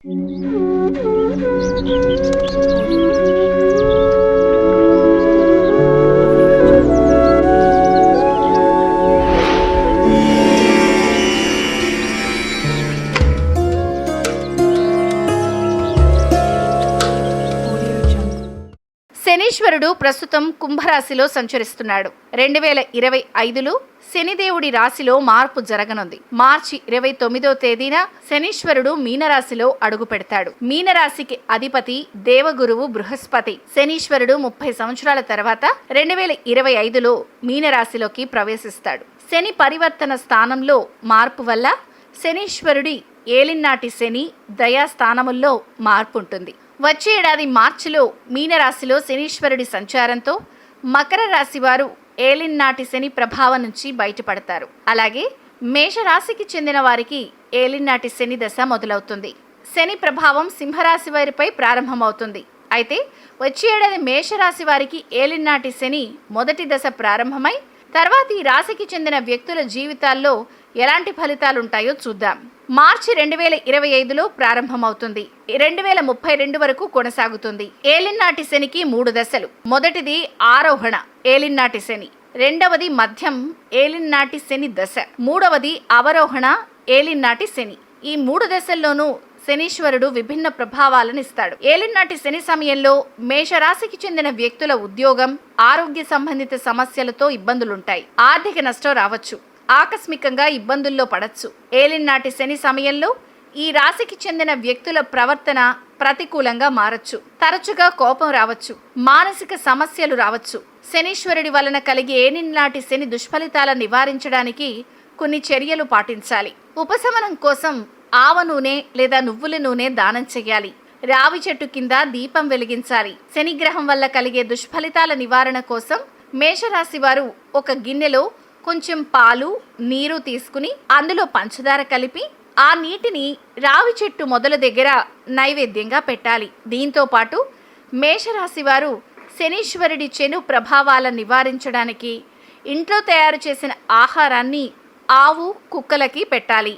శనీశ్వరుడు ప్రస్తుతం కుంభరాశిలో సంచరిస్తున్నాడు. 2025లో శనిదేవుడి రాశిలో మార్పు జరగనుంది. మార్చి 29వ తేదీన శనీశ్వరుడు మీనరాశిలో అడుగు పెడతాడు. మీనరాశికి అధిపతి దేవగురువు బృహస్పతి. శనీశ్వరుడు 30 సంవత్సరాల తర్వాత 2025లో మీనరాశిలోకి ప్రవేశిస్తాడు. శని పరివర్తన స్థానంలో మార్పు వల్ల శనీశ్వరుడి ఏలినాటి శని దయాస్థానముల్లో మార్పు ఉంటుంది. వచ్చే ఏడాది మార్చిలో మీనరాశిలో శనీశ్వరుడి సంచారంతో మకర రాశి వారు ఏలినాటి శని ప్రభావం నుంచి బయటపడతారు. అలాగే మేషరాశికి చెందిన వారికి ఏలినాటి శని దశ మొదలవుతుంది. శని ప్రభావం సింహరాశి వారిపై ప్రారంభమవుతుంది. అయితే వచ్చే ఏడాది మేషరాశి వారికి ఏలినాటి శని మొదటి దశ ప్రారంభమై తర్వాత ఈ రాశికి చెందిన వ్యక్తుల జీవితాల్లో ఎలాంటి ఫలితాలుంటాయో చూద్దాం. మార్చి 2025లో ప్రారంభమవుతుంది. 2032 వరకు కొనసాగుతుంది. ఏలినాటి శనికి 3 దశలు. మొదటిది ఆరోహణ ఏలినాటి శని, రెండవది మధ్యం ఏలినాటి శని దశ, మూడవది అవరోహణ ఏలినాటి శని. ఈ 3 దశల్లోనూ శనీశ్వరుడు విభిన్న ప్రభావాలను ఇస్తాడు. ఏలినాటి శని సమయంలో మేషరాశికి చెందిన వ్యక్తుల ఉద్యోగం, ఆరోగ్య సంబంధిత సమస్యలతో ఇబ్బందులుంటాయి. ఆర్థిక నష్టం రావచ్చు. ఆకస్మికంగా ఇబ్బందుల్లో పడచ్చు. ఏలినాటి శని సమయంలో ఈ రాశికి చెందిన వ్యక్తుల ప్రవర్తన ప్రతికూలంగా మారచ్చు. తరచుగా కోపం రావచ్చు. మానసిక సమస్యలు రావచ్చు. శనీశ్వరుడి వలన కలిగే ఏలినాటి శని దుష్ఫలితాల నివారించడానికి కొన్ని చర్యలు పాటించాలి. ఉపశమనం కోసం ఆవ నూనె లేదా నువ్వుల నూనె దానం చెయ్యాలి. రావి చెట్టు కింద దీపం వెలిగించాలి. శనిగ్రహం వల్ల కలిగే దుష్ఫలితాల నివారణ కోసం మేషరాశి వారు ఒక గిన్నెలో కొంచెం పాలు, నీరు తీసుకుని అందులో పంచదార కలిపి ఆ నీటిని రావి చెట్టు మొదల దగ్గర నైవేద్యంగా పెట్టాలి. దీంతో పాటు మేషరాశి వారు శనీశ్వరుడి చెను ప్రభావాలను నివారించడానికి ఇంట్లో తయారు చేసిన ఆహారాన్ని ఆవు, కుక్కలకి పెట్టాలి.